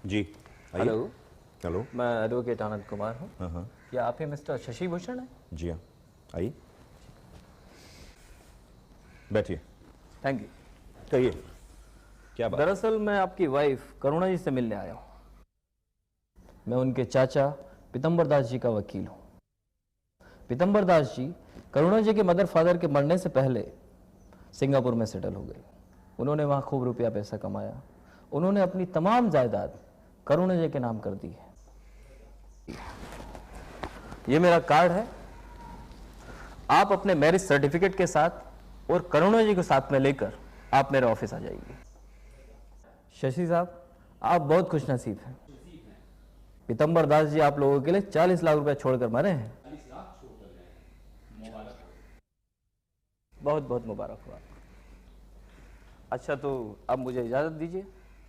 जी आइए। Hello, hello. मैं advocate Anand Kumar हूँ। हाँ, क्या आप ही मिस्टर शशि भूषण हैं? जी हाँ, आइए बैठिए। Thank you. कहिए क्या बात? दरअसल मैं आपकी वाइफ करुणा जी से मिलने आया हूँ। मैं उनके चाचा पीतम्बर दास जी का वकील हूँ। पीतम्बर दास जी करुणा जी के मदर फादर के मरने से पहले सिंगापुर में सेटल हो गए। उन्होंने वहाँ खूब रुपया पैसा कमाया। उन्होंने अपनी तमाम जायदाद करुणा जी के नाम कर दी है। ये मेरा कार्ड है। आप अपने मैरिज सर्टिफिकेट के साथ और करुणा जी को साथ में लेकर आप मेरे ऑफिस आ जाइए। शशि साहब, आप बहुत खुशनसीब हैं। पीतम्बर दास जी आप लोगों के लिए 40 लाख रुपए छोड़कर मरे हैं। बहुत बहुत मुबारक हुआ। अच्छा, तो अब मुझे इजाजत दीजिए,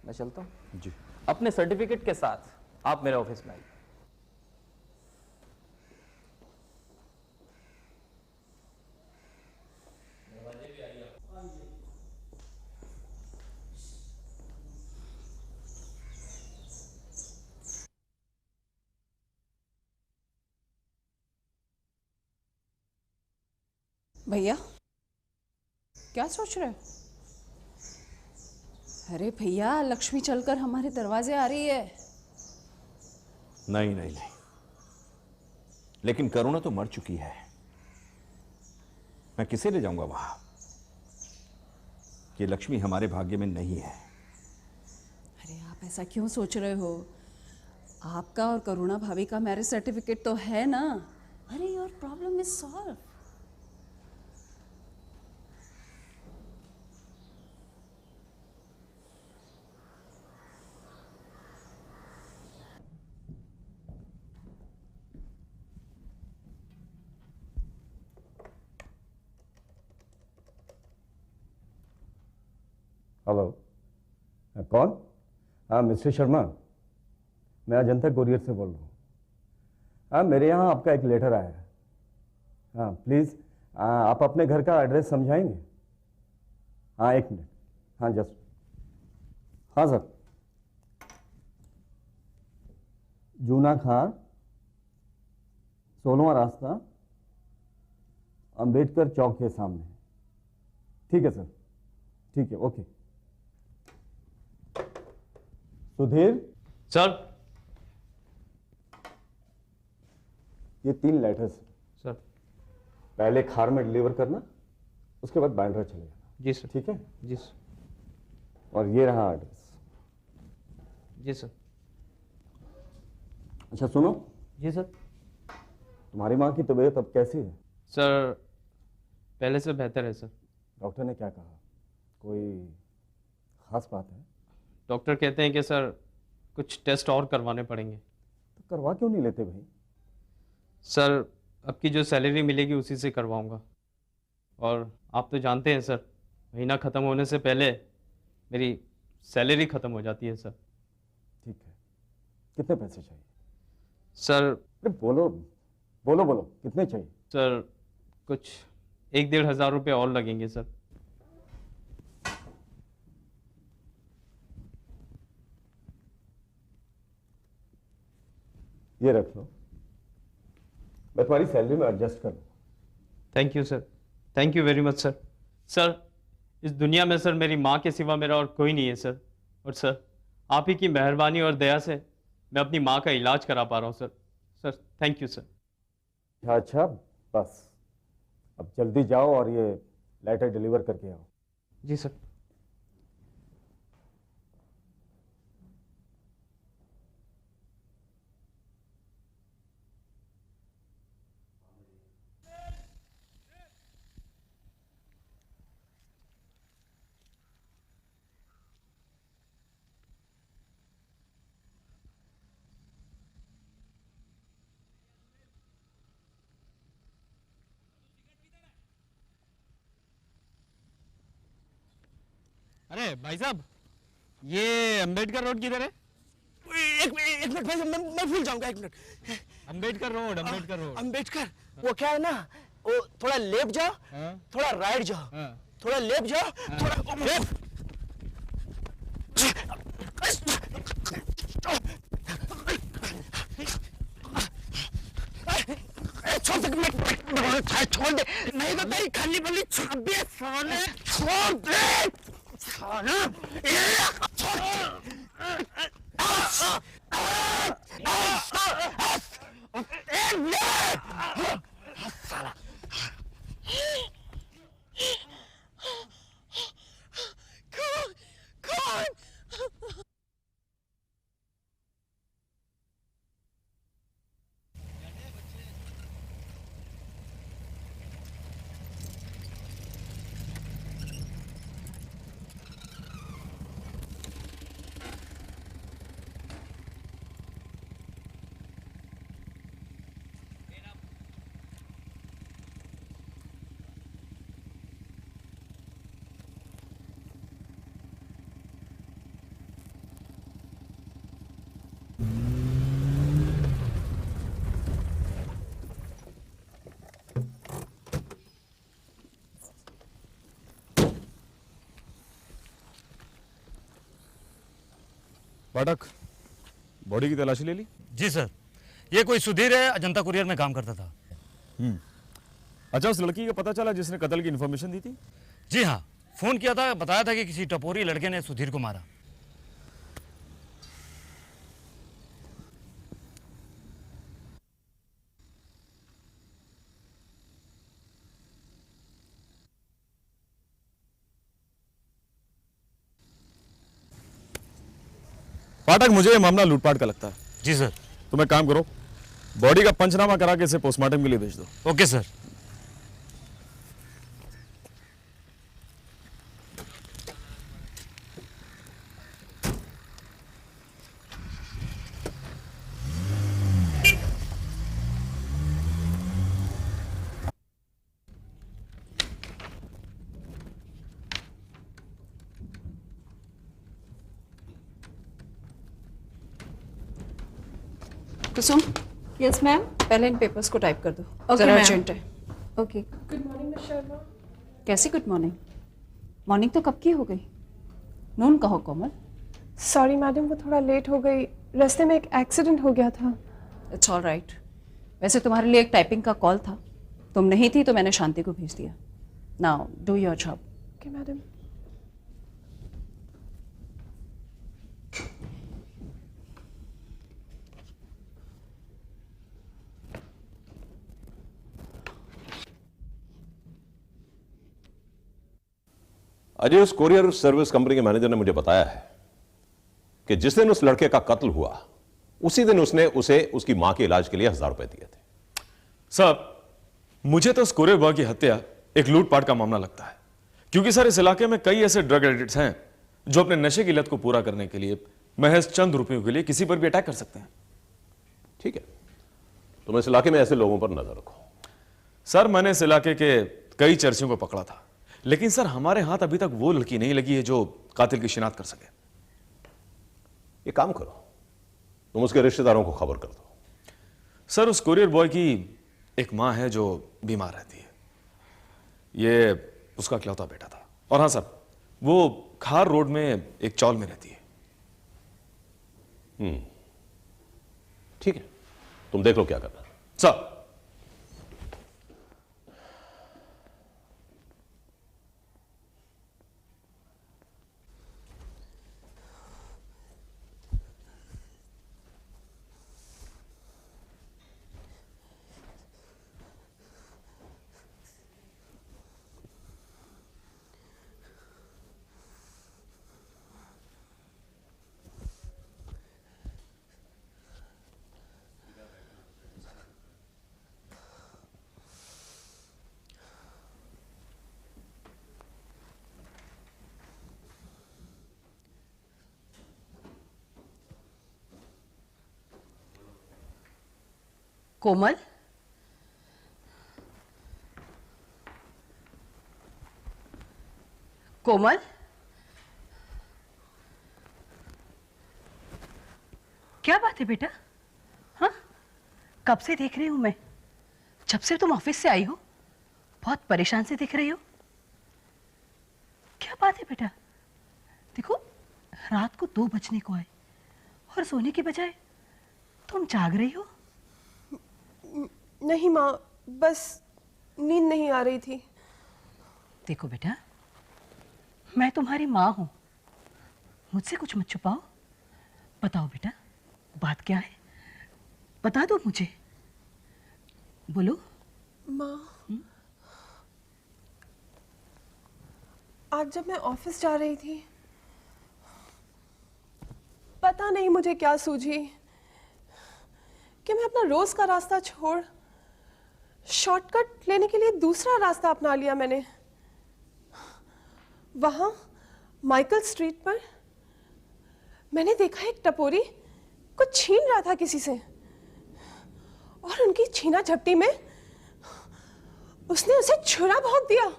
मैं चलता हूँ। जी अपने सर्टिफिकेट के साथ आप मेरे ऑफिस में आइए। भैया, क्या सोच रहे हो? अरे भैया, लक्ष्मी चलकर हमारे दरवाजे आ रही है। नहीं नहीं नहीं, लेकिन करुणा तो मर चुकी है। मैं किसे ले जाऊंगा वहां? ये लक्ष्मी हमारे भाग्य में नहीं है। अरे आप ऐसा क्यों सोच रहे हो? आपका और करुणा भाभी का मैरिज सर्टिफिकेट तो है ना। अरे your problem is solve. Hello, कौन? हाँ मिस्टर शर्मा, मैं अजंता कुरियर से बोल रहा हूँ। हाँ, मेरे यहाँ आपका एक लेटर आया है। हाँ प्लीज़, आप अपने घर का एड्रेस समझाएंगे? हाँ एक मिनट। हाँ जस्ट। हाँ सर, जूना खान, 16वां रास्ता, अंबेडकर चौक के सामने। ठीक है सर, ठीक है, ओके। सुधीर, सर। ये 3 लेटर्स। सर। पहले खार में डिलीवर करना, उसके बाद बांद्रा चले जाना। जी सर। ठीक है? जी सर। और ये रहा एड्रेस। जी सर। अच्छा सुनो, जी सर। तुम्हारी माँ की तबीयत अब कैसी है? सर, पहले से बेहतर है सर। डॉक्टर ने क्या कहा? कोई खास बात है? डॉक्टर कहते हैं कि सर कुछ टेस्ट और करवाने पड़ेंगे। तो करवा क्यों नहीं लेते भाई? सर, अब की जो सैलरी मिलेगी उसी से करवाऊंगा। और आप तो जानते हैं सर, महीना ख़त्म होने से पहले मेरी सैलरी ख़त्म हो जाती है सर। ठीक है, कितने पैसे चाहिए? सर। अरे बोलो बोलो बोलो, कितने चाहिए? सर, कुछ 1-1.5 हज़ार रुपये और लगेंगे सर। ये रख लो, मैं तुम्हारी सैलरी में एडजस्ट कर लूँगा। Thank you sir, thank you very much sir. Sir, इस दुनिया में सर मेरी माँ के सिवा मेरा और कोई नहीं है सर। और सर, आप ही की मेहरबानी और दया से मैं अपनी माँ का इलाज करा पा रहा हूँ sir. Sir, thank you sir. अच्छा बस, अब जल्दी जाओ और ये लेटर डिलीवर करके आओ। जी सर। अरे भाई साहब, ये अंबेडकर रोड किधर है? एक मिनट भाई, मैं भूल जाऊंगा। एक minute. Ambedkar road, Ambedkar road. Ambedkar, वो क्या है ना, वो थोड़ा लेफ्ट जाओ, हाँ? थोड़ा राइट जाओ, हाँ। थोड़ा लेफ्ट जाओ, थोड़ा चल भाई छोड़ दे, नहीं तो तेरी खल्ली बल्ली छाप दे साले, छोड़ दे साले, पाठक, बॉडी की तलाशी ले ली? जी सर, ये कोई सुधीर है, अजंता कुरियर में काम करता था। अच्छा, उस लड़की का पता चला जिसने कत्ल की इन्फॉर्मेशन दी थी? जी हाँ, फोन किया था, बताया था कि किसी टपोरी लड़के ने सुधीर को मारा। पाठक, मुझे ये मामला लूटपाट का लगता है। जी सर। तुम एक काम करो, बॉडी का पंचनामा करा के इसे पोस्टमार्टम के लिए भेज दो। Okay sir. Kusum, yes ma'am. पहले इन पेपर्स को टाइप कर दो, Okay, जरा ma'am. अर्जेंट है। Okay. Good morning miss Sharma. कैसी गुड मॉर्निंग? मॉर्निंग तो कब की हो गई? नून कहो कोमल। सॉरी मैडम, वो थोड़ा लेट हो गई, रास्ते में एक एक्सीडेंट हो गया था। It's all right. वैसे तुम्हारे लिए एक टाइपिंग का कॉल था, तुम नहीं थी तो मैंने शांति को भेज दिया। Now do your job. Okay madam. Ajay, उस कोरियर सर्विस कंपनी के मैनेजर ने मुझे बताया है कि जिस दिन उस लड़के का कत्ल हुआ उसी दिन उसने उसे उसकी मां के इलाज के लिए 1000 रुपए दिए थे। साहब, मुझे तो उस कोरियर बॉय की हत्या एक लूटपाट का मामला लगता है, क्योंकि सर इस इलाके में कई ऐसे ड्रग एडिक्ट्स हैं जो अपने नशे की लत को पूरा करने के लिए महज चंद रुपयों के लिए किसी पर भी अटैक कर सकते हैं। ठीक है, तुम इस इलाके में ऐसे लोगों पर नजर रखो। सर, मैंने इस इलाके के कई चर्चियों को पकड़ा था, लेकिन सर हमारे हाथ अभी तक वो लड़की नहीं लगी है जो कातिल की शिनाख्त कर सके। ये काम करो, तुम उसके रिश्तेदारों को खबर कर दो। सर, उस कोरियर बॉय की एक मां है जो बीमार रहती है, ये उसका इकलौता बेटा था। और हाँ सर, वो खार रोड में एक चौल में रहती है। ठीक है, तुम देख लो क्या करना। सर, कोमल, कोमल, क्या बात है बेटा? हाँ, कब से देख रही हूं मैं, जब से तुम ऑफिस से आई हो बहुत परेशान से दिख रही हो। क्या बात है बेटा? देखो, रात को 2 बजने को आए और सोने के बजाय तुम जाग रही हो। नहीं माँ, बस नींद नहीं आ रही थी। देखो बेटा, मैं तुम्हारी माँ हूं, मुझसे कुछ मत छुपाओ। बताओ बेटा, बात क्या है, बता दो मुझे, बोलो। माँ, आज जब मैं ऑफिस जा रही थी, पता नहीं मुझे क्या सूझी कि मैं अपना रोज का रास्ता छोड़ शॉर्टकट लेने के लिए दूसरा रास्ता अपना लिया मैंने। वहां माइकल स्ट्रीट पर मैंने देखा एक टपोरी कुछ छीन रहा था किसी से, और उनकी छीना झपटी में उसने उसे छुरा भोंक दिया।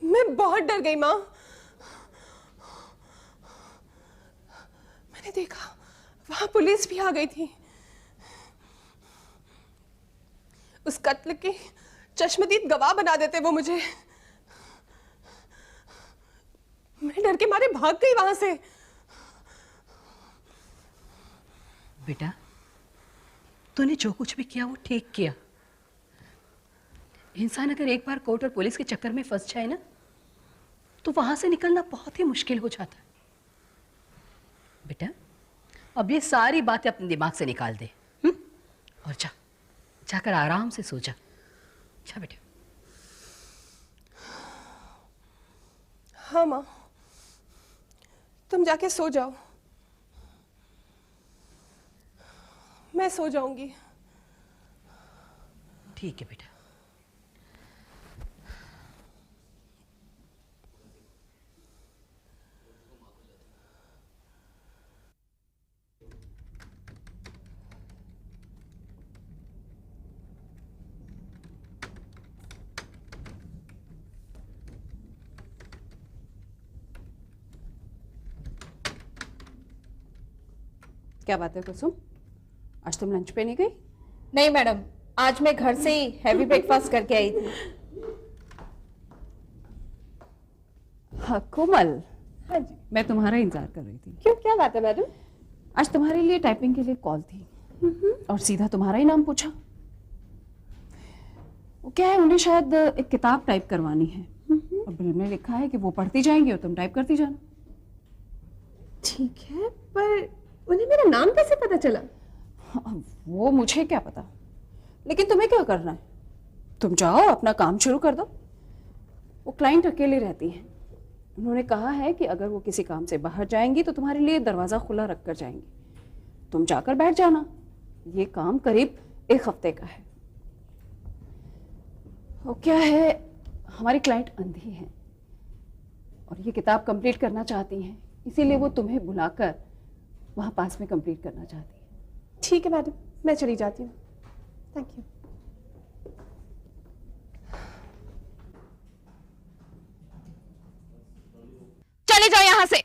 मैं बहुत डर गई माँ। मैंने देखा वहां पुलिस भी आ गई थी। उस कत्ल के चश्मदीद गवाह बना देते वो मुझे। मैं डर के मारे भाग गई वहां से। बेटा, तूने जो कुछ भी किया वो ठीक किया। इंसान अगर एक बार कोर्ट और पुलिस के चक्कर में फंस जाए ना, तो वहां से निकलना बहुत ही मुश्किल हो जाता है। बेटा, अब ये सारी बातें अपने दिमाग से निकाल दे, और जाकर आराम से सो जा। अच्छा बेटा। हाँ माँ, तुम जाके सो जाओ, मैं सो जाऊंगी। ठीक है बेटा। क्या बात है कुसुम, आज तुम लंच पे नहीं गई? नहीं मैडम, आज मैं घर से ही हैवी ब्रेकफास्ट करके आई थी। हाँ कोमल। हाँ जी। मैं तुम्हारा इंतजार कर रही थी। क्यों, क्या बात है मैडम? आज तुम्हारे लिए टाइपिंग के लिए कॉल थी और सीधा तुम्हारा ही नाम पूछा। वो क्या है, उन्हें शायद एक किताब टाइप करवानी है और बिल में लिखा है कि वो पढ़ती जाएंगी और तुम टाइप करती जाना। ठीक है, पर उन्हें मेरा नाम कैसे पता चला? वो मुझे क्या पता, लेकिन तुम्हें क्या करना है, तुम जाओ अपना काम शुरू कर दो। वो क्लाइंट अकेले रहती हैं, उन्होंने कहा है कि अगर वो किसी काम से बाहर जाएंगी तो तुम्हारे लिए दरवाजा खुला रख कर जाएंगी, तुम जाकर बैठ जाना। ये काम करीब 1 हफ्ते का है। वो क्या है, हमारी क्लाइंट अंधी है और ये किताब कंप्लीट करना चाहती हैं, इसीलिए वो तुम्हें बुलाकर वहां पास में कंप्लीट करना चाहती है। ठीक है मैडम, मैं चली जाती हूँ। Thank you. चले जाओ यहाँ से,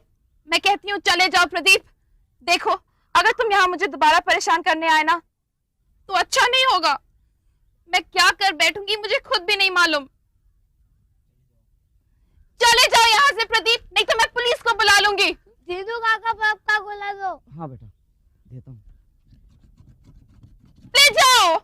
मैं कहती हूँ चले जाओ प्रदीप। देखो, अगर तुम यहाँ मुझे दोबारा परेशान करने आए ना तो अच्छा नहीं होगा। मैं क्या कर बैठूंगी मुझे खुद भी नहीं मालूम। चले जाओ यहाँ से प्रदीप, नहीं तो मैं पुलिस को बुला लूंगी। दे दो काका, बाप का गोला दो। हाँ बेटा, देता हूँ। ले जाओ।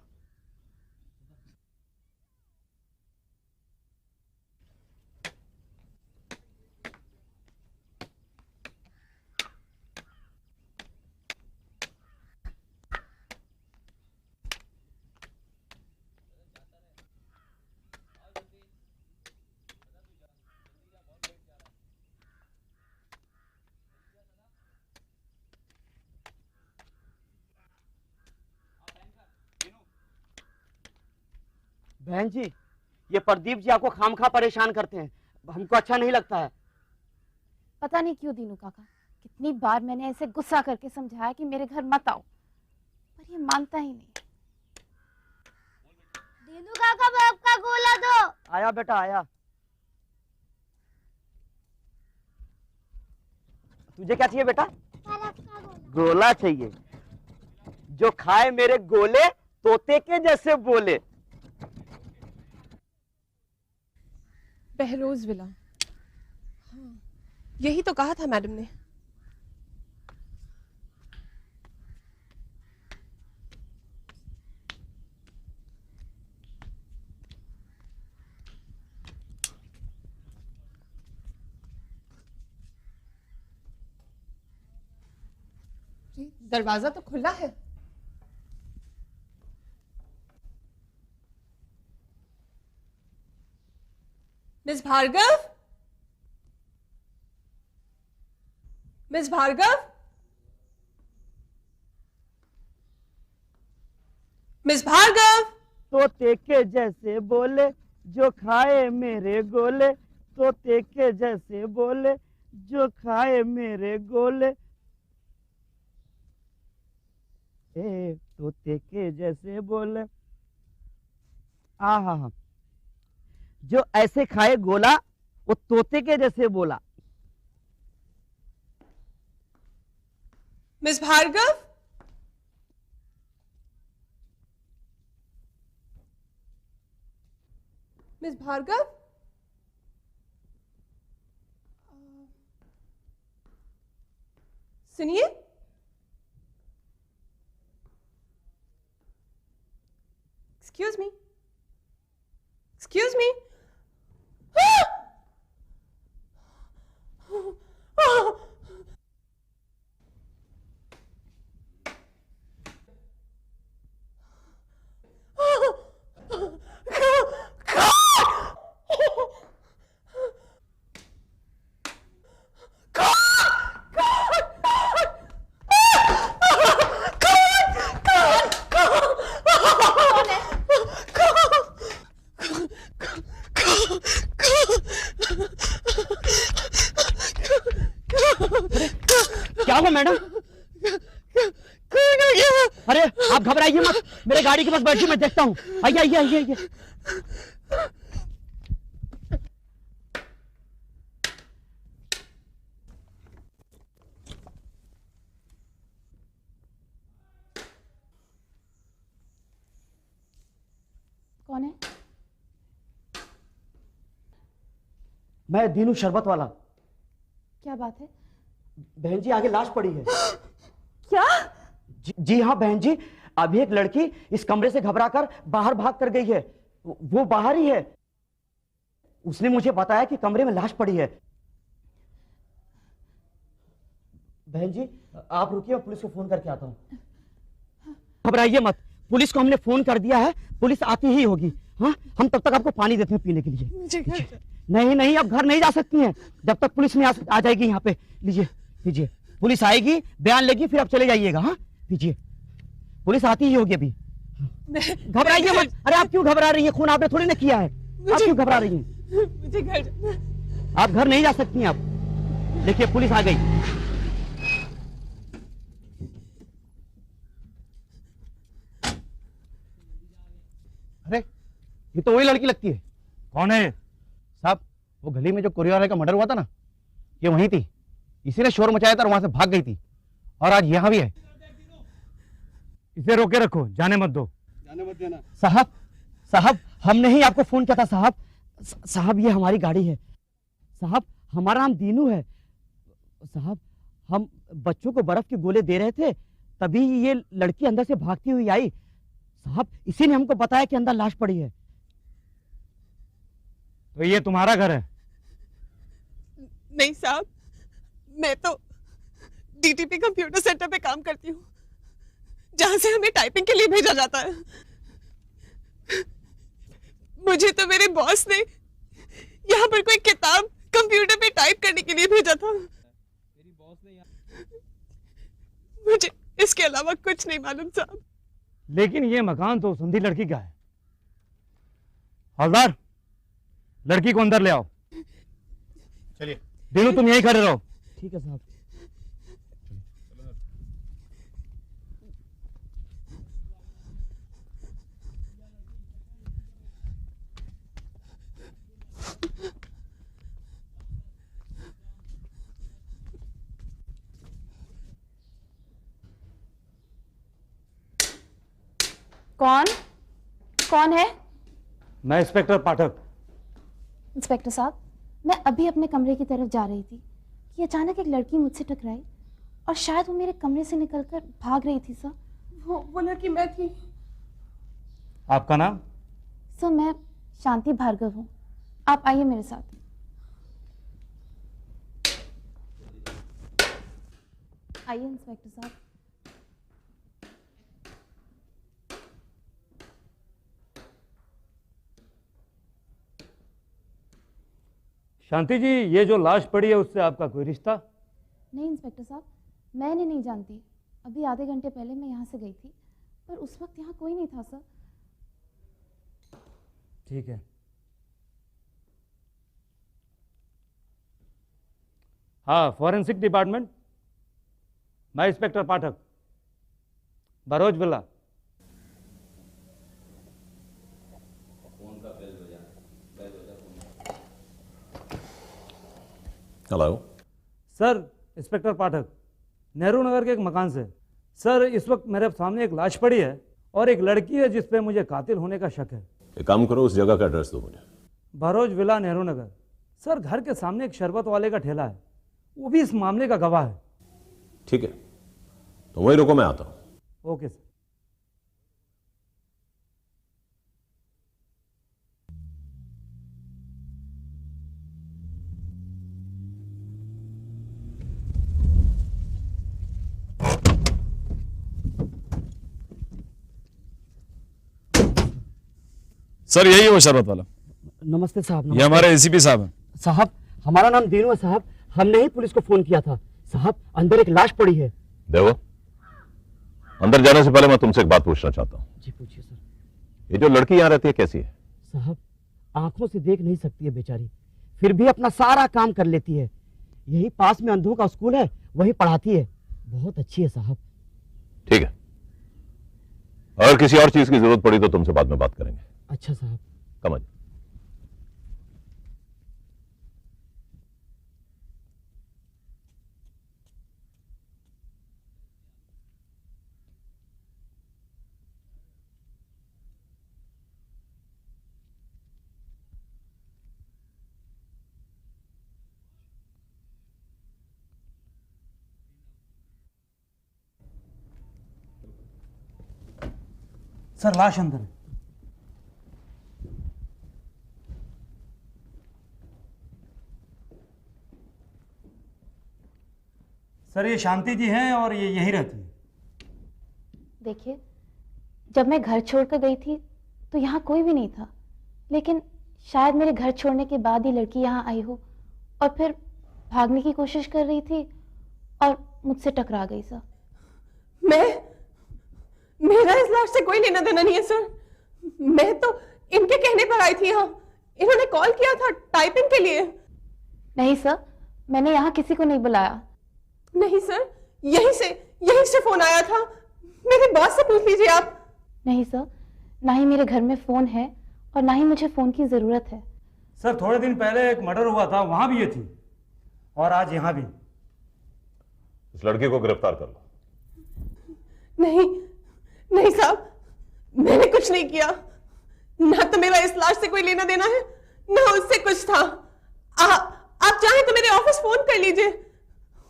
बहन जी, ये प्रदीप जी आपको खामखा परेशान करते हैं, हमको अच्छा नहीं लगता है। पता नहीं क्यों दीनू काका, कितनी बार मैंने ऐसे गुस्सा करके समझाया कि मेरे घर मत आओ, पर ये मानता ही नहीं। दीनू काका, बाप का गोला दो। आया बेटा आया। तुझे क्या चाहिए बेटा? गोला चाहिए, जो खाए मेरे गोले तोते के जैसे बोले। बहरोज विला, हाँ, यही तो कहा था मैडम ने। दरवाजा तो खुला है। Miss Bhargav, miss Bhargav, miss Bhargav. तोते के जैसे बोले जो खाए मेरे गोले, तोते के जैसे बोले जो खाए मेरे गोले, ए तोते के जैसे बोले। आहा, जो ऐसे खाए गोला वो तोते के जैसे बोला। मिस भार्गव, मिस भार्गव, सुनिए। Excuse me, excuse me. क्या हुआ मैडम? अरे आप घबराइए मत, मेरे गाड़ी के पास बैठिए, मैं देखता हूँ। आइए आइए आइए आइए। कौन है? मैं दीनू शरबत वाला। क्या बात है? बहन जी आगे लाश पड़ी है। क्या? जी हाँ बहन जी, अभी एक लड़की इस कमरे से घबराकर बाहर भाग कर गई है। वो बाहर ही है। उसने मुझे बताया कि कमरे में लाश पड़ी है। बहन जी आप रुकिए, मैं पुलिस को फोन करके आता हूँ। घबराइए मत, पुलिस को हमने फोन कर दिया है, पुलिस आती ही होगी। हाँ, हम तब तक आपको पानी देते हैं पीने के लिए। नहीं नहीं, अब घर नहीं जा सकती हैं जब तक पुलिस नहीं आ जाएगी यहाँ पे। लीजिए लीजिए, पुलिस आएगी, बयान लेगी, फिर आप चले जाइएगा। हाँ लीजिए, पुलिस आती ही होगी अभी। घबराइए मत। अरे आप क्यों घबरा रही हैं? खून आपने थोड़ी ना किया है, आप क्यों घबरा रही हैं? मुझे घर जाना। आप घर नहीं जा सकती हैं। आप देखिए पुलिस आ गई। अरे ये तो वही लड़की लगती है। कौन है साहब? वो गली में जो कोरियर वाले का मर्डर हुआ था ना, ये वहीं थी। इसी ने शोर मचाया था और वहां से भाग गई थी, और आज यहां भी है। इसे रोके रखो, जाने मत दो। जाने मत देना। साहब साहब, हमने ही आपको फोन किया था साहब। साहब ये हमारी गाड़ी है साहब, हमारा नाम दीनू है साहब। हम बच्चों को बर्फ के गोले दे रहे थे, तभी ये लड़की अंदर से भागती हुई आई साहब। इसी ने हमको बताया कि अंदर लाश पड़ी है। तो ये तुम्हारा घर है? नहीं साहब, मैं तो डीटीपी कंप्यूटर सेंटर पे काम करती हूँ, जहां से हमें टाइपिंग के लिए भेजा जाता है। मुझे तो मेरे बॉस ने यहाँ पर कोई किताब कंप्यूटर पे टाइप करने के लिए भेजा था। मुझे इसके अलावा कुछ नहीं मालूम साहब। लेकिन ये मकान तो संधी लड़की का है। हवलदार, लड़की को अंदर ले आओ। चलिए दीनू, तुम यहीं खड़े रहो। ठीक है साहब। कौन? कौन है? मैं इंस्पेक्टर पाठक। इंस्पेक्टर साहब, मैं अभी अपने कमरे की तरफ जा रही थी कि अचानक एक लड़की मुझसे टकराई और शायद वो मेरे कमरे से निकलकर भाग रही थी सर। वो लड़की मैं थी। आपका नाम? सर मैं शांति भार्गव हूँ। आप आइए मेरे साथ। आइए इंस्पेक्टर साहब, शांति जी, ये जो लाश पड़ी है उससे आपका कोई रिश्ता? नहीं इंस्पेक्टर साहब, मैंने नहीं जानती। अभी आधे घंटे पहले मैं यहाँ से गई थी, पर उस वक्त यहाँ कोई नहीं था सर। ठीक है। हाँ, फॉरेंसिक डिपार्टमेंट, मैं इंस्पेक्टर पाठक, बरोज विला। हेलो सर, इंस्पेक्टर पाठक, नेहरू नगर के एक मकान से। सर, इस वक्त मेरे सामने एक लाश पड़ी है और एक लड़की है जिस पे मुझे कातिल होने का शक है। एक काम करो, उस जगह का एड्रेस दो मुझे। बरोज विला, नेहरू नगर। सर, घर के सामने एक शरबत वाले का ठेला है, वो भी इस मामले का गवाह है। ठीक है, तो वही रुको, मैं आता हूं। Okay sir. सर यही है वो शरबत वाला। नमस्ते साहब। ये हमारे एसीपी साहब हैं। साहब, हमारा नाम दीनू है साहब। हमने ही पुलिस को फोन किया था। साहब, अंदर एक लाश पड़ी है। देवो, अंदर जाने से पहले मैं तुमसे एक बात पूछना चाहता हूं। जी पूछिए सर। ये जो लड़की यहां रहती है कैसी है? साहब, आंखों से देख नहीं सकती है बेचारी, फिर भी अपना सारा काम कर लेती है। यही पास में अंधों का स्कूल है, वही पढ़ाती है। बहुत अच्छी है साहब। ठीक है, अगर किसी और चीज की जरूरत पड़ी तो तुमसे बाद में बात करेंगे। अच्छा साहब। Come on. सर, लाश अंदर है। सर, ये शांति जी हैं और ये यहीं रहती है। देखिए, जब मैं घर छोड़कर गई थी तो यहाँ कोई भी नहीं था, लेकिन शायद मेरे घर छोड़ने के बाद ही लड़की यहाँ आई हो और फिर भागने की कोशिश कर रही थी और मुझसे टकरा गई सर। मेरा इस लाश से कोई लेना देना नहीं है सर। मैं तो इनके कहने पर आई थी यहाँ। इन्होंने कॉल किया था टाइपिंग के लिए। नहीं सर, मैंने यहाँ किसी को नहीं बुलाया। नहीं सर, यहीं से फोन आया था। मेरे बॉस से पूछ लीजिए आप। नहीं सर, ना ही मेरे घर में फोन है और ना ही मुझे फोन की जरूरत है। सर, थोड़े दिन पहले एक मर्डर हुआ था, वहां भी ये थी और आज यहां भी। इस लड़की को गिरफ्तार कर लो। नहीं साहब, मैंने कुछ नहीं किया। ना तो मेरा इस लाश से कोई लेना देना है, ना उससे कुछ था। आप चाहें तो मेरे ऑफिस फोन कर लीजिए,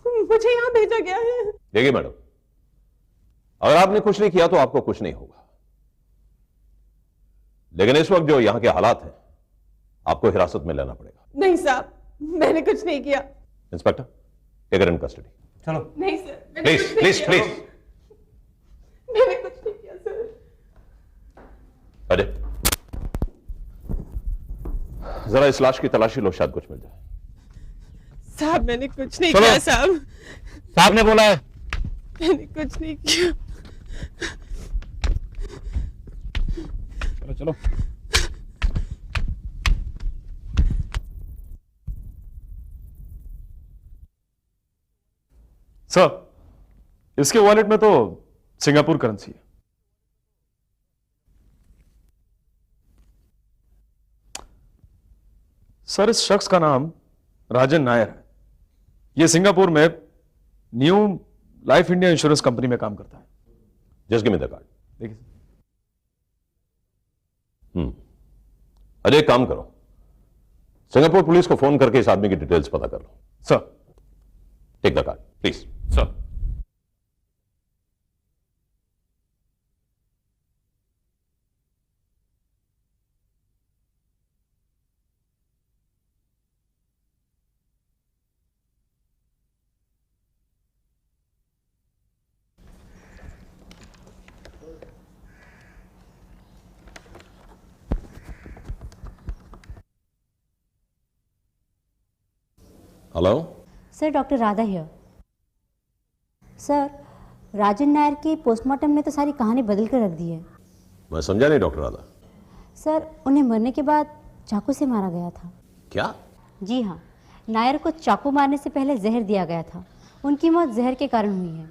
मुझे यहां भेजा गया है। देखिए मैडम, अगर आपने कुछ नहीं किया तो आपको कुछ नहीं होगा, लेकिन इस वक्त जो यहां के हालात हैं, आपको हिरासत में लेना पड़ेगा। नहीं साहब, मैंने कुछ नहीं किया। Inspector, take her in custody. चलो। नहीं सर, प्लीज प्लीज प्लीज। मैंने कुछ नहीं किया सर। अरे जरा इस लाश की तलाशी लो, शायद कुछ मिल जाए। साहब, मैंने कुछ नहीं किया साहब। साहब ने बोला है। मैंने कुछ नहीं किया। चलो चलो। सर, इसके वॉलेट में तो सिंगापुर करेंसी है। सर, इस शख्स का नाम राजन नायर है। यह सिंगापुर में new life India insurance company में काम करता है। Just give me the card. देखिए। अरे एक काम करो, सिंगापुर पुलिस को फोन करके इस आदमी की डिटेल्स पता कर लो। Sir. Take the card please. Sir. Hello sir, doctor Radha here. Sir, Rajan Nair के पोस्टमार्टम ने तो सारी कहानी बदल कर रख दी है। मैं समझा नहीं डॉक्टर राधा। सर, उन्हें मरने के बाद चाकू से मारा गया था। क्या? जी हाँ, नायर को चाकू मारने से पहले जहर दिया गया था। उनकी मौत जहर के कारण हुई है।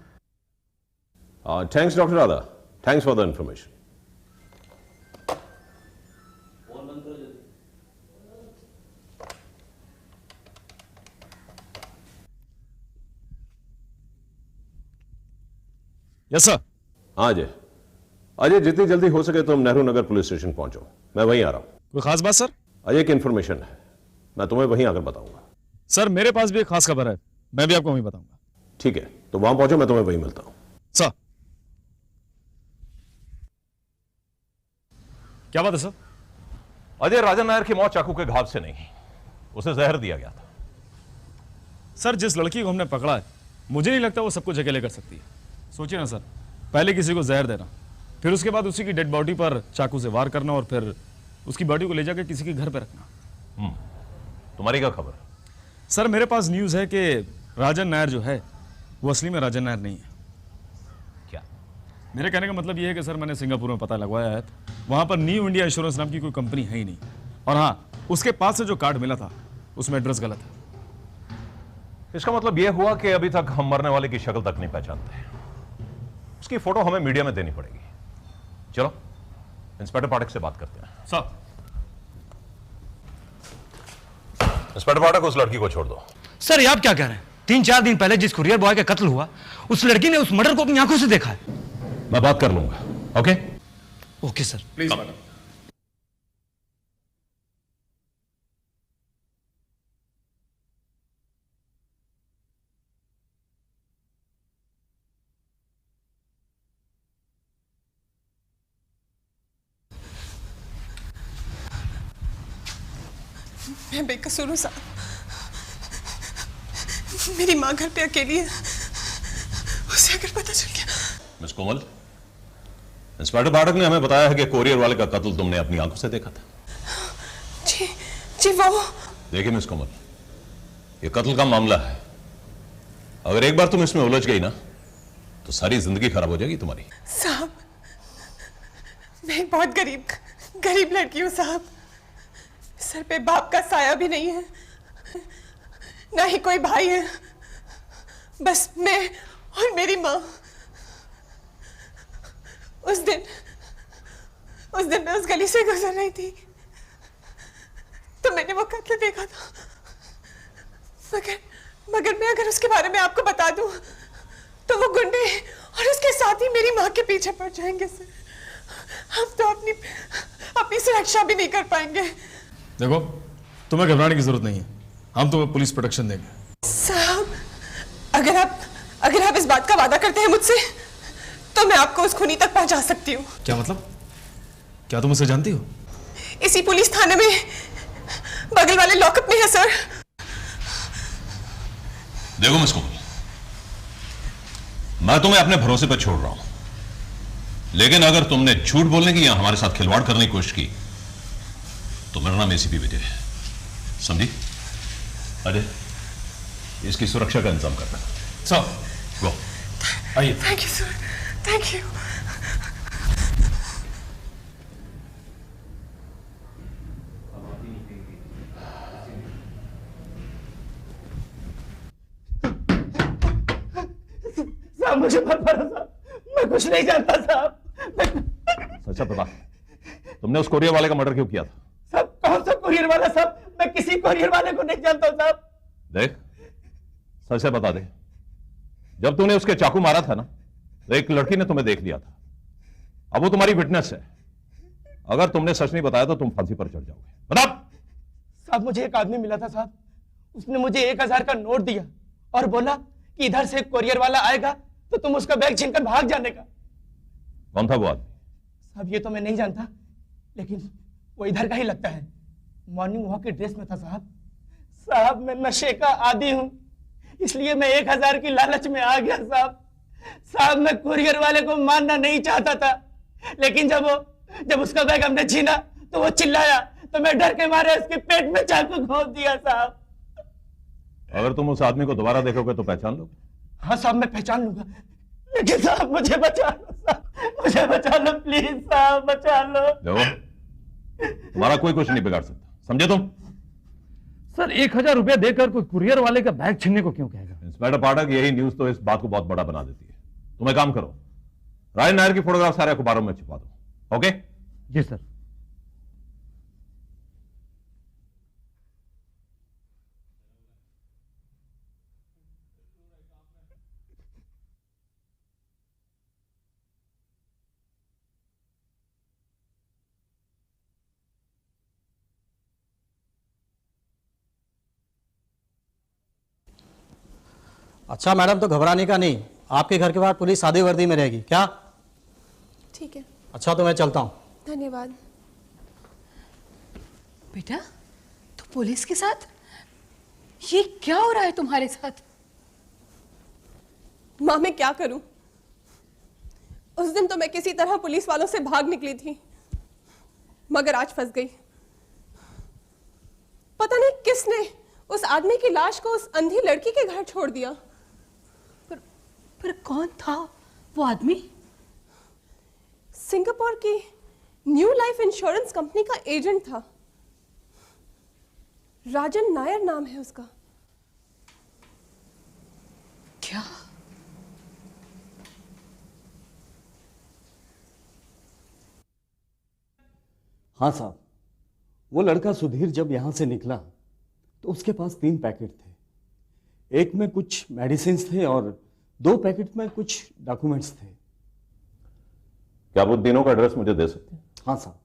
Thanks doctor Radha, thanks for the information. Yes sir. हाँ अजय, अजय जितनी जल्दी हो सके तुम नेहरू नगर पुलिस स्टेशन पहुंचो, मैं वहीं आ रहा हूं। कोई खास बात सर? अजय की इंफॉर्मेशन है, मैं तुम्हें वहीं आकर बताऊंगा। सर मेरे पास भी एक खास खबर है, मैं भी आपको वहीं बताऊंगा। ठीक है, तो वहां पहुंचो, मैं तुम्हें वहीं मिलता हूं। सर क्या बात है सर? अजय, राजन नायर की मौत चाकू के घाव से नहीं, उसे जहर दिया गया था। सर जिस लड़की को हमने पकड़ा है, मुझे नहीं लगता वो सब कुछ अकेले कर सकती है। सोचिए ना सर, पहले किसी को जहर देना, फिर उसके बाद उसी की डेड बॉडी पर चाकू से वार करना और फिर उसकी बॉडी को ले जाकर किसी के घर पर रखना। तुम्हारी क्या खबर? सर मेरे पास न्यूज़ है कि राजन नायर जो है वो असली में राजन नायर नहीं है। क्या? मेरे कहने का मतलब ये है कि सर मैंने सिंगापुर में पता लगवाया है, वहां पर न्यू इंडिया इंश्योरेंस नाम की कोई कंपनी है ही नहीं। और हाँ, उसके पास से जो कार्ड मिला था उसमें एड्रेस गलत है। इसका मतलब यह हुआ कि अभी तक हम मरने वाले की शक्ल तक नहीं पहचानते। उसकी फोटो हमें मीडिया में देनी पड़ेगी। चलो इंस्पेक्टर पाठक से बात करते हैं। साहब। इंस्पेक्टर पाठक, उस लड़की को छोड़ दो। सर ये आप क्या कह रहे हैं? 3-4 दिन पहले जिस कुरियर बॉय का कत्ल हुआ, उस लड़की ने उस मर्डर को अपनी आंखों से देखा है। मैं बात कर लूंगा। Okay okay sir. Please madam. मैं बेकसूर हूँ साहब, मेरी माँ घर पे अकेली है, उसे अगर पता चल गया। मिस कोमल, इंस्पेक्टर पाठक ने हमें बताया है कि कोरियर वाले का कत्ल तुमने अपनी आंखों से देखा था। जी जी वो। देखिए मिस कोमल, ये कत्ल का मामला है। अगर एक बार तुम इसमें उलझ गई ना तो सारी जिंदगी खराब हो जाएगी तुम्हारी। साहब मैं एक बहुत गरीब लड़की हूँ साहब, सर पे बाप का साया भी नहीं है, ना ही कोई भाई है, बस मैं और मेरी माँ। उस दिन मैं उस गली से गुजर रही थी तो मैंने वो कत्ल देखा था। मगर मैं अगर उसके बारे में आपको बता दूं तो वो गुंडे और उसके साथ ही मेरी माँ के पीछे पड़ जाएंगे सर। हम तो अपनी सुरक्षा भी नहीं कर पाएंगे। देखो, तुम्हें घबराने की जरूरत नहीं है, हम तुम्हें पुलिस प्रोटेक्शन देंगे। साहब अगर आप इस बात का वादा करते हैं मुझसे तो मैं आपको उस खूनी तक पहुंचा सकती हूँ। क्या मतलब? क्या तुम उसे जानती हो? इसी पुलिस थाने में बगल वाले लॉकअप में है सर। देखो मिस कोमल, मैं तुम्हें अपने भरोसे पर छोड़ रहा हूं, लेकिन अगर तुमने झूठ बोलने की या हमारे साथ खिलवाड़ करने की कोशिश की तो मेरा नाम एसीपी विजय है, समझी? अजय, इसकी सुरक्षा का इंतजाम करना। सर गो। आइए। Thank you sir, thank you. साहब मुझे मत मारो साहब, मैं कुछ नहीं जानता साहब। सच्चा बता, तुमने उस कोरियर वाले का मर्डर क्यों किया था? साहब कौन सा कुरियर वाला साहब? मैं किसी कुरियर वाले को नहीं जानता साहब। देख, सच से बता दे, जब तूने उसके चाकू मारा था ना तो एक लड़की ने तुम्हें देख लिया था, अब वो तुम्हारी विटनेस है। अगर तुमने सच नहीं बताया तो तुम फांसी पर चढ़ जाओगे। बता। साहब मुझे एक आदमी मिला था साहब, उसने मुझे 1000 का नोट दिया और बोला कि इधर से एक कुरियर वाला आएगा तो तुम उसका बैग छीनकर भाग जाने का। कौन था वो आदमी? साहब ये तो मैं नहीं जानता, लेकिन वो इधर का ही लगता है। मॉर्निंग वॉक की ड्रेस में था साहब। साहब मैं नशे का आदी हूं, इसलिए मैं 1000 की लालच में आ गया साहब। साहब मैं कुरियर वाले को मारना नहीं चाहता था, लेकिन जब उसका बैग हमने छीना तो वो चिल्लाया तो मैं डर के मारे उसके पेट में चाकू घोंप दिया साहब। अगर तुम उस आदमी को दोबारा देखोगे तो पहचान लो। हाँ साहब, मैं पहचान लूंगा, लेकिन साहब मुझे बचा लो साहब, मुझे बचा लो प्लीज साहब, बचा लो। देखो, तुम्हारा कोई कुछ नहीं बिगाड़ सकता, समझे तुम? सर 1000 रुपया देकर कोई कुरियर वाले का बैग छीनने को क्यों कहेगा? इंस्पेक्टर पाठक, यही न्यूज तो इस बात को बहुत बड़ा बना देती है। तुम एक काम करो, राजन नायर की फोटोग्राफ सारे अखबारों में छुपा दो। ओके? जी सर। अच्छा मैडम, तो घबराने का नहीं, आपके घर के बाहर पुलिस सादी वर्दी में रहेगी क्या? ठीक है। अच्छा तो मैं चलता हूँ। धन्यवाद। बेटा, तो पुलिस के साथ ये क्या हो रहा है तुम्हारे साथ? माँ, मैं क्या करूं? उस दिन तो मैं किसी तरह पुलिस वालों से भाग निकली थी, मगर आज फंस गई। पता नहीं किसने उस आदमी की लाश को उस अंधी लड़की के घर छोड़ दिया। पर कौन था वो आदमी? सिंगापुर की न्यू लाइफ इंश्योरेंस कंपनी का एजेंट था। राजन नायर नाम है उसका। क्या? हाँ साहब, वो लड़का सुधीर जब यहां से निकला तो उसके पास 3 पैकेट थे। एक में कुछ मेडिसिन थे और 2 पैकेट में कुछ डॉक्यूमेंट्स थे। क्या वो तीनों का एड्रेस मुझे दे सकते हैं? हाँ साहब,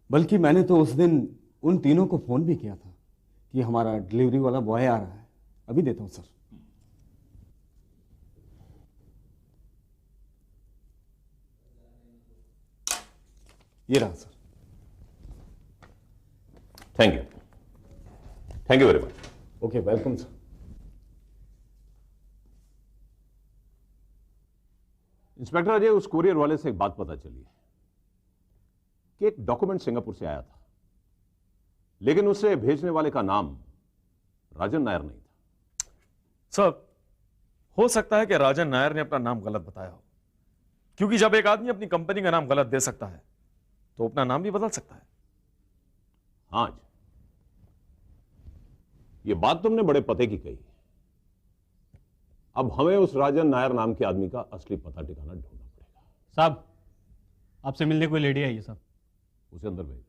बल्कि मैंने तो उस दिन उन तीनों को फोन भी किया था कि हमारा डिलीवरी वाला बॉय आ रहा है। अभी देता हूं सर। ये रहा sir. Thank you very much. Okay, welcome sir. Inspector Ajay, उस कुरियर वाले से एक बात पता चली है कि एक डॉक्यूमेंट सिंगापुर से आया था, लेकिन उसे भेजने वाले का नाम राजन नायर नहीं था। सर, हो सकता है कि राजन नायर ने अपना नाम गलत बताया हो, क्योंकि जब एक आदमी अपनी कंपनी का नाम गलत दे सकता है तो अपना नाम भी बदल सकता है। हाँ जी, ये बात तुमने बड़े पते की कही। अब हमें उस राजन नायर नाम के आदमी का असली पता ठिकाना ढूंढना पड़ेगा। साहब, आपसे मिलने कोई लेडी आई है साहब। उसे अंदर भेज।